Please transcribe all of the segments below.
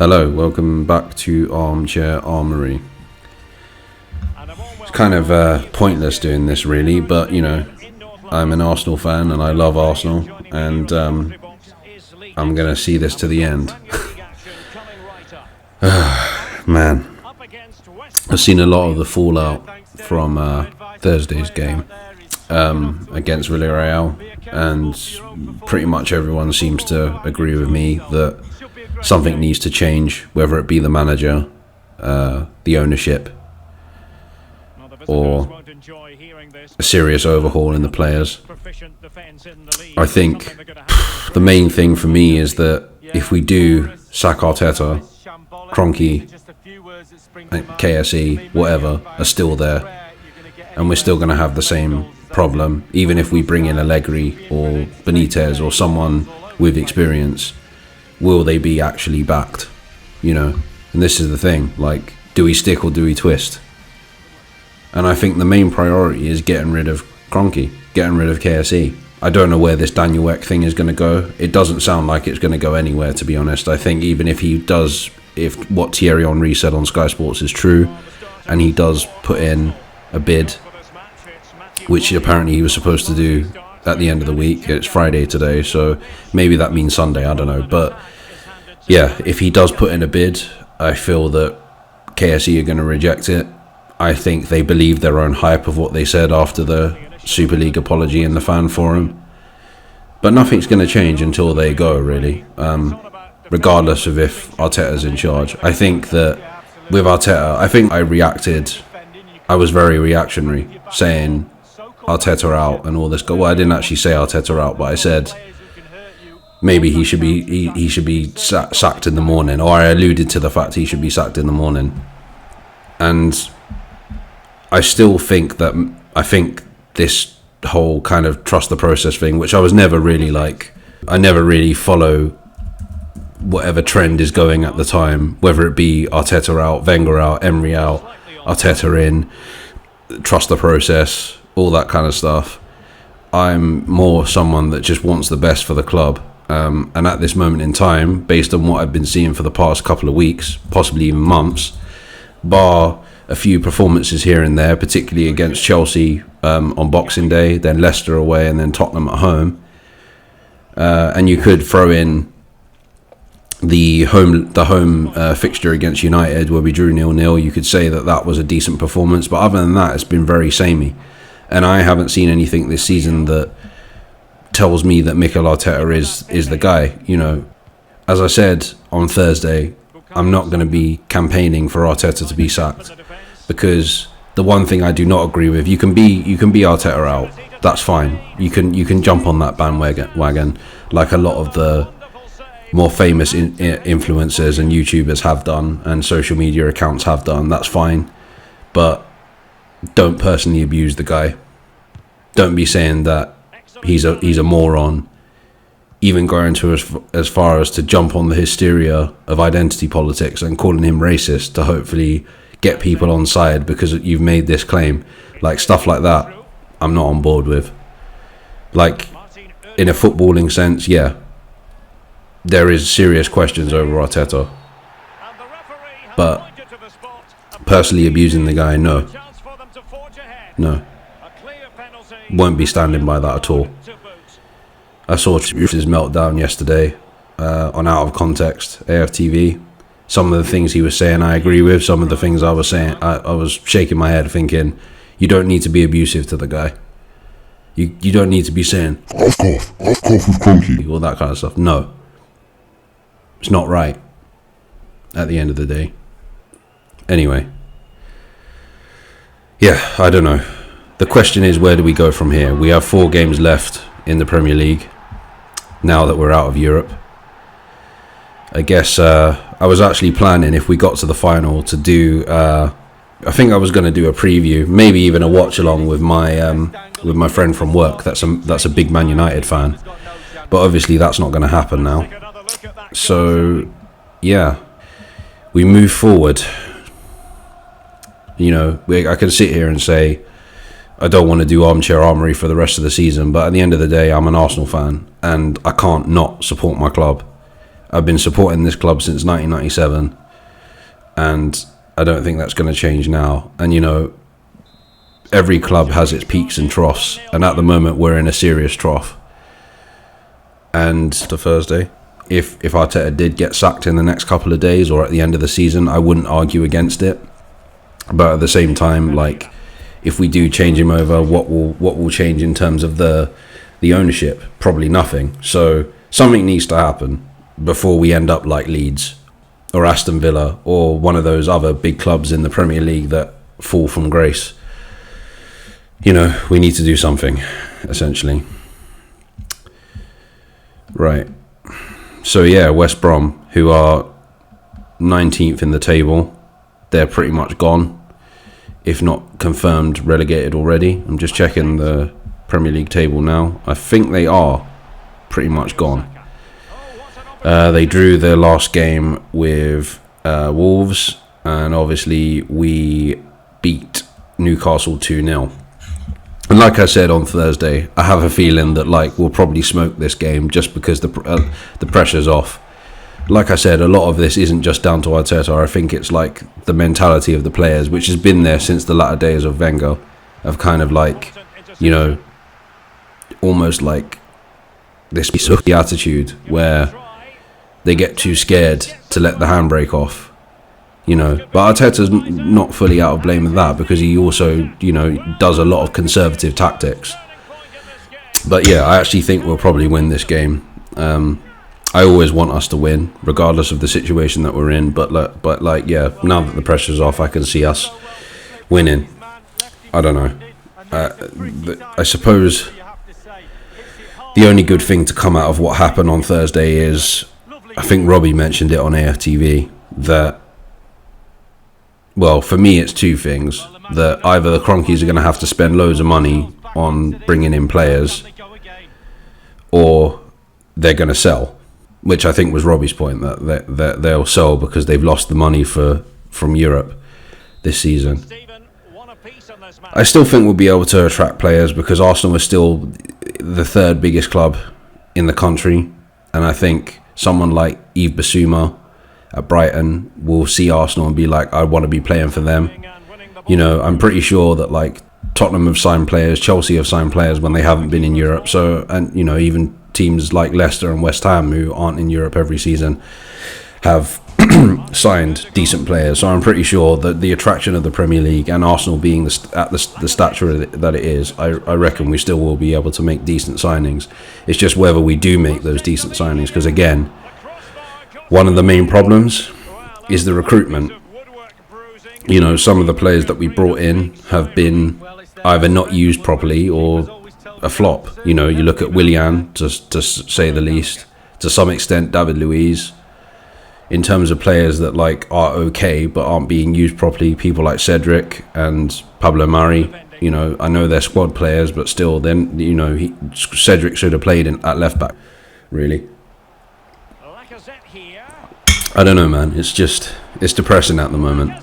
Hello, welcome back to Armchair Armory. It's kind of pointless doing this really, but you know, I'm an Arsenal fan and I love Arsenal, and I'm going to see this to the end. Man, I've seen a lot of the fallout from Thursday's game against Villarreal, and pretty much everyone seems to agree with me that something needs to change, whether it be the manager, the ownership, or a serious overhaul in the players. I think the main thing for me is that if we do sack Arteta, Kroenke, KSE, whatever, are still there, and we're still going to have the same problem, even if we bring in Allegri or Benitez or someone with experience. Will they be actually backed? You know, and this is the thing, like, do we stick or do we twist? And I think the main priority is getting rid of Kroenke, getting rid of KSE. I don't know where this Daniel Ek thing is going to go. It doesn't sound like it's going to go anywhere, to be honest. I think even if he does, if what Thierry Henry said on Sky Sports is true, and he does put in a bid, which apparently he was supposed to do at the end of the week. It's Friday today, so maybe that means Sunday, I don't know. But yeah, if he does put in a bid, I feel that KSE are going to reject it. I think they believe their own hype of what they said after the Super League apology in the fan forum. But nothing's going to change until they go, really, regardless of if Arteta's in charge. I think that with Arteta, I was very reactionary, saying Arteta out and all this. Well, I didn't actually say Arteta out, but I said maybe he should be sacked in the morning, or I alluded to the fact he should be sacked in the morning. And I still think this whole kind of trust the process thing, which I was never really like, I never really follow whatever trend is going at the time, whether it be Arteta out, Wenger out, Emery out, Arteta in, trust the process, all that kind of stuff. I'm more someone that just wants the best for the club. And at this moment in time, based on what I've been seeing for the past couple of weeks, possibly even months, bar a few performances here and there, particularly against Chelsea on Boxing Day, then Leicester away, and then Tottenham at home. And you could throw in the home fixture against United where we drew 0-0. You could say that was a decent performance, but other than that, it's been very samey. And I haven't seen anything this season that tells me that Mikel Arteta is the guy. You know, as I said on Thursday, I'm not going to be campaigning for Arteta to be sacked, because the one thing I do not agree with, you can be Arteta out, that's fine. You can jump on that bandwagon like a lot of the more famous influencers and YouTubers have done, and social media accounts have done. That's fine, but don't personally abuse the guy. Don't be saying that he's a moron, even going to as far as to jump on the hysteria of identity politics and calling him racist to hopefully get people on side because you've made this claim. Like, stuff like that I'm not on board with. Like, in a footballing sense, yeah, there is serious questions over Arteta, but personally abusing the guy, no, won't be standing by that at all. I saw his meltdown yesterday on Out of Context, AFTV. Some of the things he was saying I agree with. Some of the things I was saying, I was shaking my head thinking, you don't need to be abusive to the guy. You don't need to be saying, I've cough with Kroenke, all that kind of stuff. No. It's not right at the end of the day. Anyway. Yeah, I don't know. The question is, where do we go from here? We have 4 games left in the Premier League now that we're out of Europe. I guess I was actually planning, if we got to the final, to do I think I was going to do a preview, maybe even a watch along with my friend from work that's a big Man United fan, but obviously that's not going to happen now. So yeah, we move forward. You know, I can sit here and say I don't want to do Armchair Armory for the rest of the season, but at the end of the day, I'm an Arsenal fan and I can't not support my club. I've been supporting this club since 1997, and I don't think that's going to change now. And, you know, every club has its peaks and troughs, and at the moment we're in a serious trough. And to Thursday, if Arteta did get sacked in the next couple of days or at the end of the season, I wouldn't argue against it. But at the same time, like, if we do change him over, what will change in terms of the ownership? Probably nothing. So something needs to happen before we end up like Leeds or Aston Villa or one of those other big clubs in the Premier League that fall from grace. You know, we need to do something, essentially. Right. So yeah, West Brom, who are 19th in the table, they're pretty much gone, if not confirmed relegated already. I'm just checking the Premier League table now. I think they are pretty much gone. They drew their last game with Wolves, and obviously we beat Newcastle 2-0. And like I said on Thursday, I have a feeling that like we'll probably smoke this game just because the pressure's off. Like I said, a lot of this isn't just down to Arteta. I think it's like the mentality of the players, which has been there since the latter days of Wenger, of kind of like, you know, almost like this sucky attitude where they get too scared to let the handbrake off. You know, but Arteta's not fully out of blame with that because he also, you know, does a lot of conservative tactics. But yeah, I actually think we'll probably win this game. I always want us to win, regardless of the situation that we're in. But like, yeah, now that the pressure's off, I can see us winning. I don't know. I suppose the only good thing to come out of what happened on Thursday is, I think Robbie mentioned it on AFTV, that, well, for me, it's two things. That either the Cronkies are going to have to spend loads of money on bringing in players, or they're going to sell, which I think was Robbie's point, that they'll sell because they've lost the money from Europe this season. I still think we'll be able to attract players because Arsenal is still the third biggest club in the country, and I think someone like Yves Bissouma at Brighton will see Arsenal and be like, I want to be playing for them. You know, I'm pretty sure that like Tottenham have signed players, Chelsea have signed players when they haven't been in Europe. So, and you know, even teams like Leicester and West Ham, who aren't in Europe every season, have signed decent players. So I'm pretty sure that the attraction of the Premier League and Arsenal being at the stature that it is, I reckon we still will be able to make decent signings. It's just whether we do make those decent signings, because again, one of the main problems is the recruitment. You know, some of the players that we brought in have been either not used properly or a flop. You know, you look at Willian, to say the least, to some extent David Luiz. In terms of players that like are okay but aren't being used properly, people like Cedric and Pablo Mari. You know, I know they're squad players, but still, then you know, Cedric should have played at left back. Really. I don't know, man. It's depressing at the moment.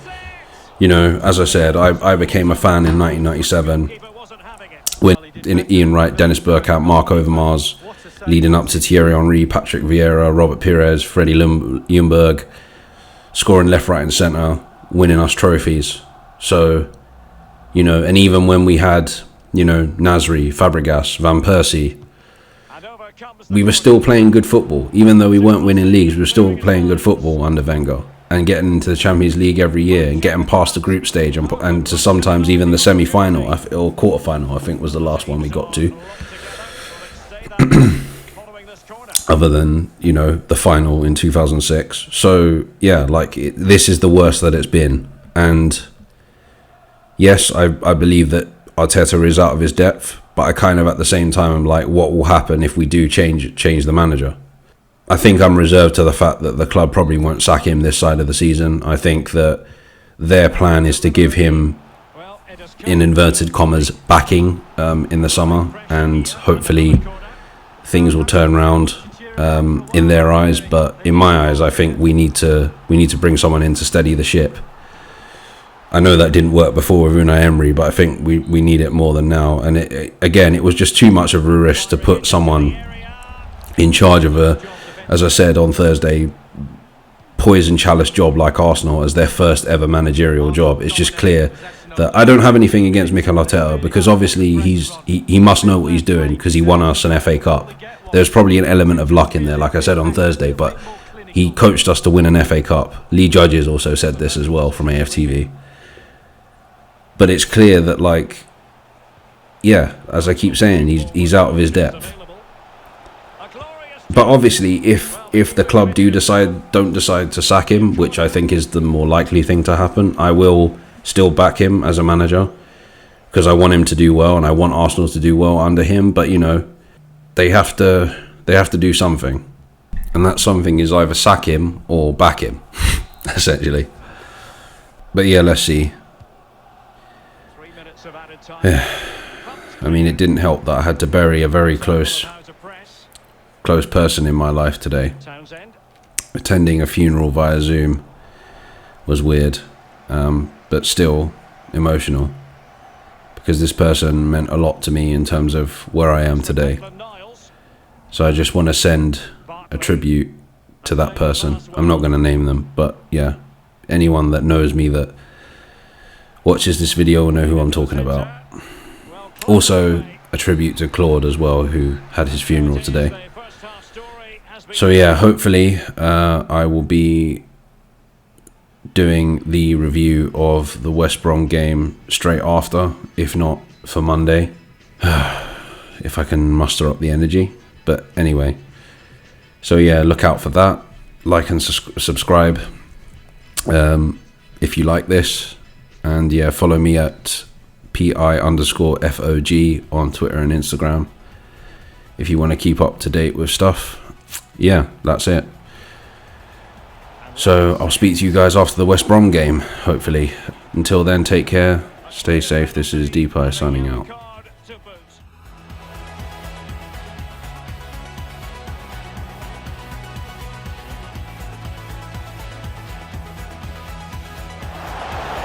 You know, as I said, I became a fan in 1997 when Ian Wright, Dennis Bergkamp, Mark Overmars, leading up to Thierry Henry, Patrick Vieira, Robert Pires, Freddie Ljungberg, scoring left, right and centre, winning us trophies. So, you know, and even when we had, you know, Nasri, Fabregas, Van Persie, we were still playing good football. Even though we weren't winning leagues, we were still playing good football under Wenger and getting into the Champions League every year and getting past the group stage and to sometimes even the semi-final or quarter-final, I think was the last one we got to. Other than, you know, the final in 2006. So, yeah, like, this is the worst that it's been. And, yes, I believe that Arteta is out of his depth, but I kind of, at the same time, I'm like, what will happen if we do change the manager? I think I'm reserved to the fact that the club probably won't sack him this side of the season. I think that their plan is to give him, in inverted commas, backing in the summer, and hopefully things will turn around in their eyes. But in my eyes, I think we need to bring someone in to steady the ship. I know that didn't work before with Unai Emery, but I think we need it more than now. And it was just too much of a risk to put someone in charge of a as I said on Thursday, poison chalice job like Arsenal as their first ever managerial job. It's just clear that I don't have anything against Mikel Arteta, because obviously he must know what he's doing, because he won us an FA Cup. There's probably an element of luck in there, like I said on Thursday, but he coached us to win an FA Cup. Lee Judges also said this as well from AFTV. But it's clear that, like, yeah, as I keep saying, he's out of his depth. But obviously, if the club don't decide to sack him, which I think is the more likely thing to happen, I will still back him as a manager, because I want him to do well and I want Arsenal to do well under him. But you know, they have to do something, and that something is either sack him or back him, essentially. But yeah, let's see. I mean, it didn't help that I had to bury a very close person in my life today. Attending a funeral via Zoom was weird, but still emotional, because this person meant a lot to me in terms of where I am today. So I just want to send a tribute to that person. I'm not going to name them, but yeah, anyone that knows me that watches this video will know who I'm talking about. Also, a tribute to Claude as well, who had his funeral today. So yeah, hopefully I will be doing the review of the West Brom game straight after, if not for Monday, if I can muster up the energy. But anyway, so yeah, look out for that. Like and subscribe if you like this, and yeah, follow me at PI_FOG on Twitter and Instagram if you want to keep up to date with stuff. Yeah, that's it. So I'll speak to you guys after the West Brom game, hopefully. Until then, take care, stay safe. This is Deepai signing out.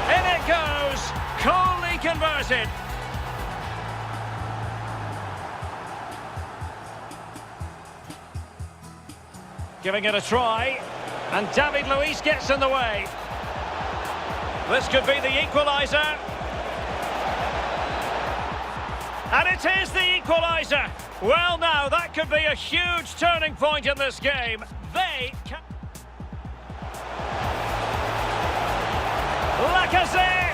In it goes, coolly converted. Giving it a try, and David Luiz gets in the way. This could be the equaliser. And it is the equaliser. Well, now, that could be a huge turning point in this game. Lacazette!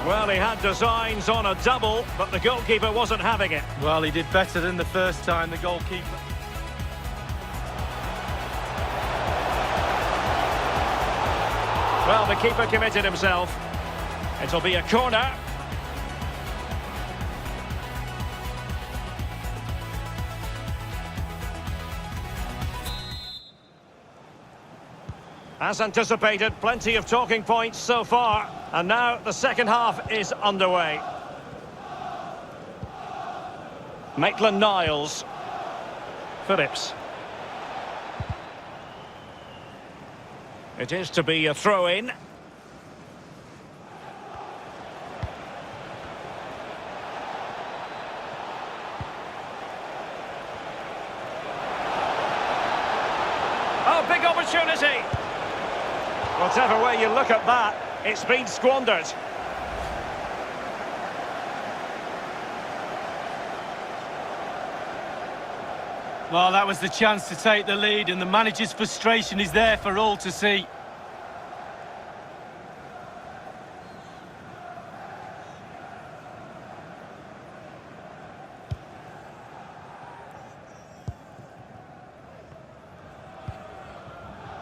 Well, he had designs on a double, but the goalkeeper wasn't having it. Well, he did better than the first time, the goalkeeper. Well, the keeper committed himself. It'll be a corner. As anticipated, plenty of talking points so far. And now the second half is underway. Maitland-Niles. Phillips. It is to be a throw-in. Oh, big opportunity. Whatever way you look at that, it's been squandered. Well, that was the chance to take the lead, and the manager's frustration is there for all to see.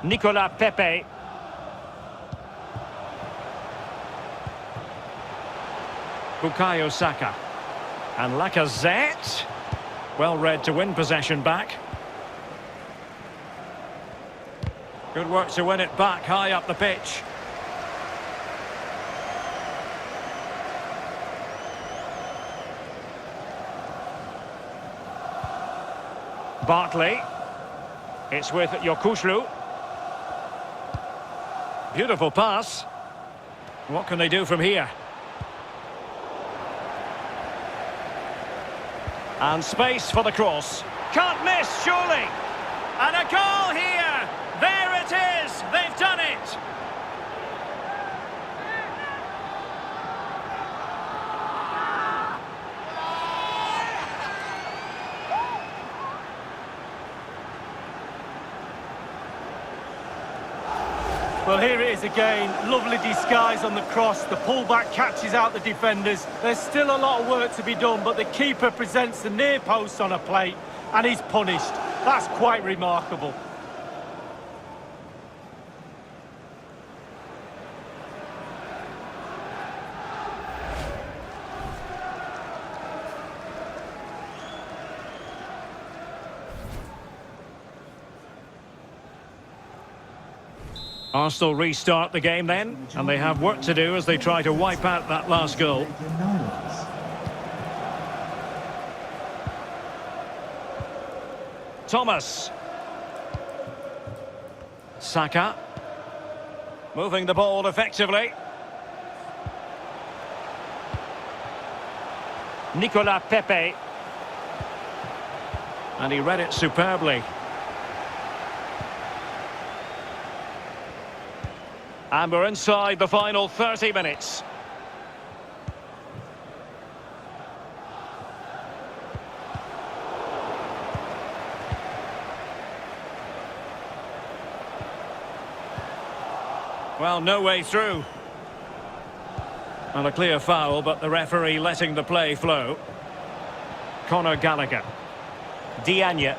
Nicolas Pepe. Bukayo Saka. And Lacazette. Well read to win possession back. Good work to win it back high up the pitch. Bartley. It's with Yokushlu. Beautiful pass. What can they do from here? And space for the cross. Can't miss, surely. And a goal here! There it is! They've done it! Well, here it is again. Lovely disguise on the cross. The pullback catches out the defenders. There's still a lot of work to be done, but the keeper presents the near post on a plate, and he's punished. That's quite remarkable. Arsenal restart the game then, and they have work to do as they try to wipe out that last goal. Thomas. Saka. Moving the ball effectively. Nicolas Pepe. And he read it superbly. And we're inside the final 30 minutes. Well, no way through. And a clear foul, but the referee letting the play flow. Conor Gallagher. Diagne.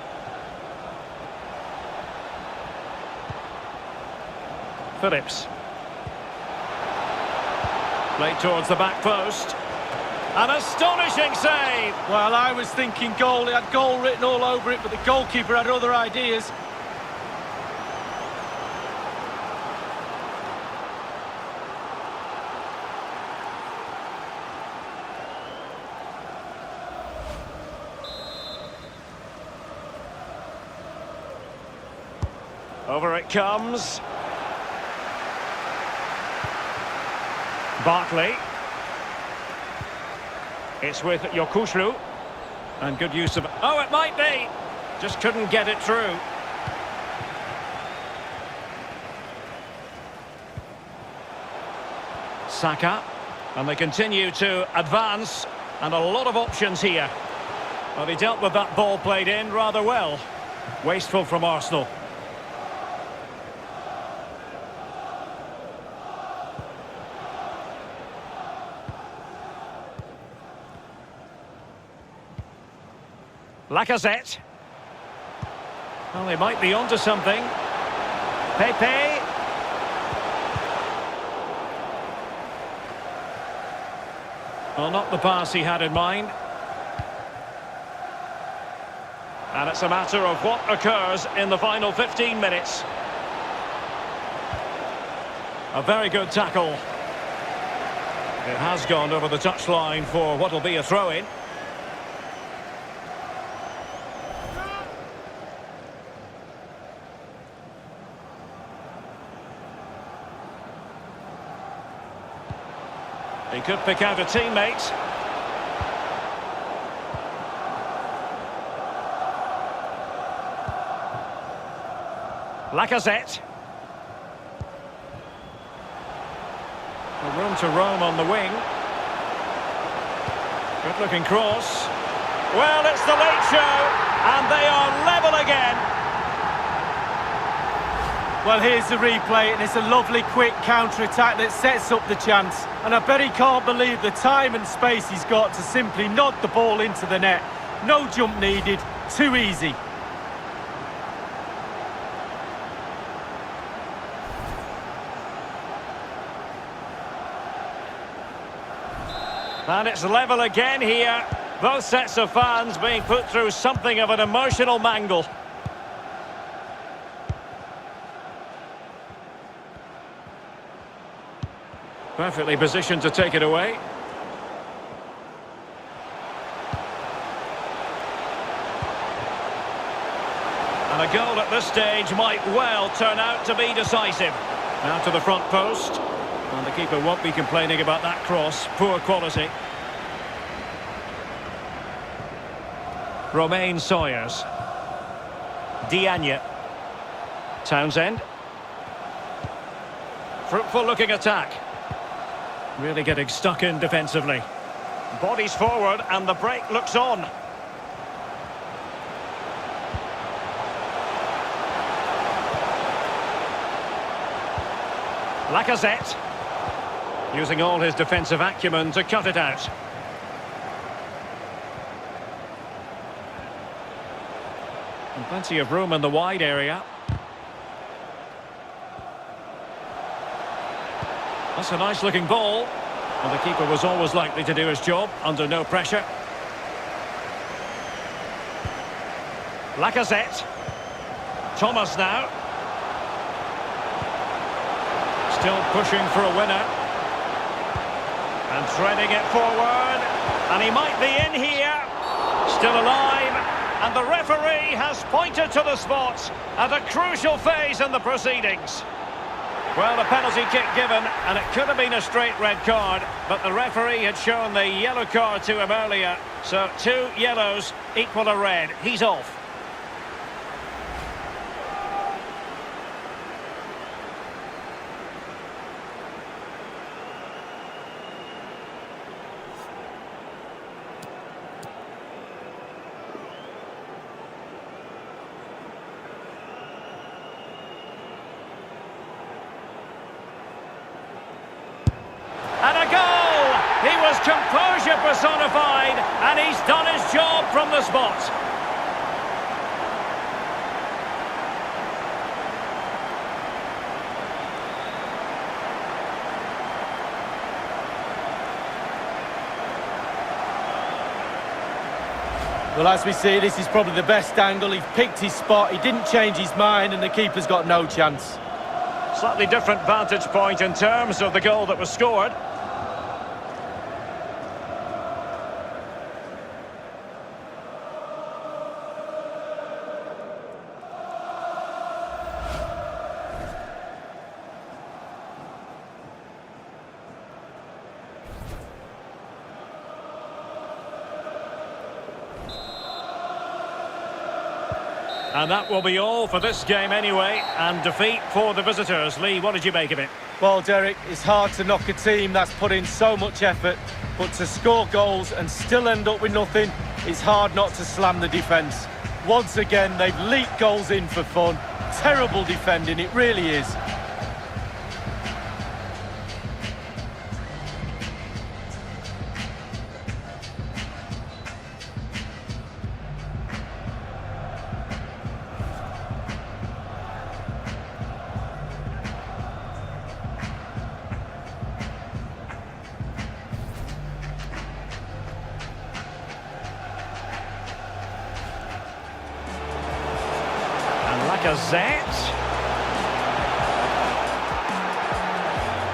Phillips. Played towards the back post. An astonishing save! Well, I was thinking goal. It had goal written all over it, but the goalkeeper had other ideas. Over it comes. Barkley. It's with Yokushlu. And good use of... Oh, it might be! Just couldn't get it through. Saka. And they continue to advance. And a lot of options here. Well, he dealt with that ball played in rather well. Wasteful from Arsenal. Lacazette. Well, they might be onto something. Pepe. Well, not the pass he had in mind. And it's a matter of what occurs in the final 15 minutes. A very good tackle. It has gone over the touchline for what will be a throw-in. He could pick out a teammate. Lacazette. Room to roam on the wing. Good looking cross. Well, it's the late show, and they are level again. Well, here's the replay, and it's a lovely quick counter-attack that sets up the chance. And I bet he can't believe the time and space he's got to simply nod the ball into the net. No jump needed, too easy. And it's level again here. Both sets of fans being put through something of an emotional mangle. Perfectly positioned to take it away. And a goal at this stage might well turn out to be decisive. Now to the front post. And the keeper won't be complaining about that cross. Poor quality. Romain Sawyers. Diagne. Townsend. Fruitful looking attack. Really getting stuck in defensively. Bodies forward and the break looks on. Lacazette. Using all his defensive acumen to cut it out. And plenty of room in the wide area. That's a nice looking ball. And the keeper was always likely to do his job under no pressure. Lacazette. Thomas now. Still pushing for a winner. And threading it forward. And he might be in here. Still alive. And the referee has pointed to the spot at a crucial phase in the proceedings. Well, a penalty kick given, and it could have been a straight red card, but the referee had shown the yellow card to him earlier. So 2 yellows equal a red. He's off. And a goal! He was composure personified, and he's done his job from the spot. Well, as we see, this is probably the best angle. He's picked his spot, he didn't change his mind, and the keeper's got no chance. Slightly different vantage point in terms of the goal that was scored. And that will be all for this game anyway, and defeat for the visitors. Lee, what did you make of it? Well, Derek, it's hard to knock a team that's put in so much effort, but to score goals and still end up with nothing, it's hard not to slam the defence. Once again, they've leaked goals in for fun. Terrible defending, it really is. Lacazette.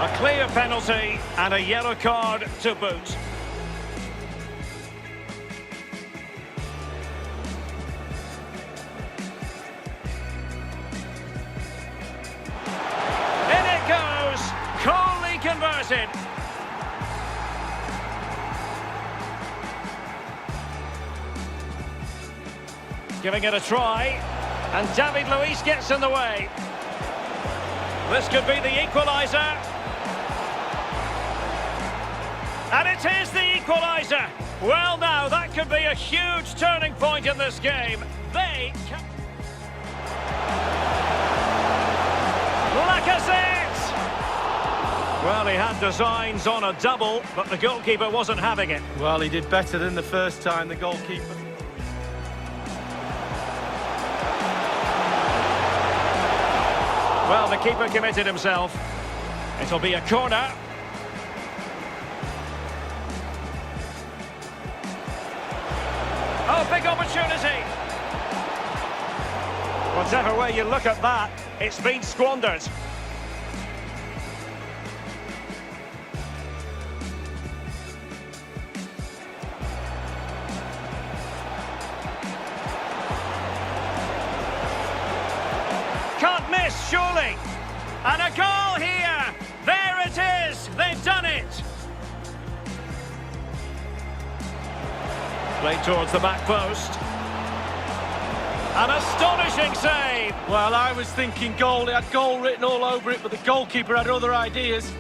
A clear penalty and a yellow card to boot. In it goes, coolly converted. Giving it a try. And David Luiz gets in the way. This could be the equaliser. And it is the equaliser. Well, now, that could be a huge turning point in this game. Lacazette! Well, he had designs on a double, but the goalkeeper wasn't having it. Well, he did better than the first time, the goalkeeper. Well, the keeper committed himself. It'll be a corner. Oh, big opportunity. Whatever way you look at that, it's been squandered. Can't miss, surely. And a goal here. There it is. They've done it. Played towards the back post. An astonishing save. Well, I was thinking goal. It had goal written all over it, but the goalkeeper had other ideas.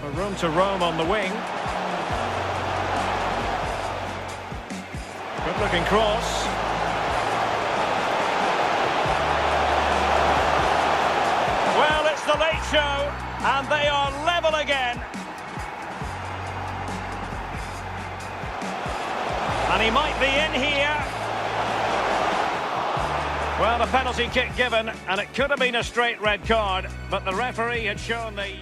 A room to roam on the wing. Good looking cross. Well, it's the late show, and they are level again. And he might be in here. Well, the penalty kick given, and it could have been a straight red card, but the referee had shown the...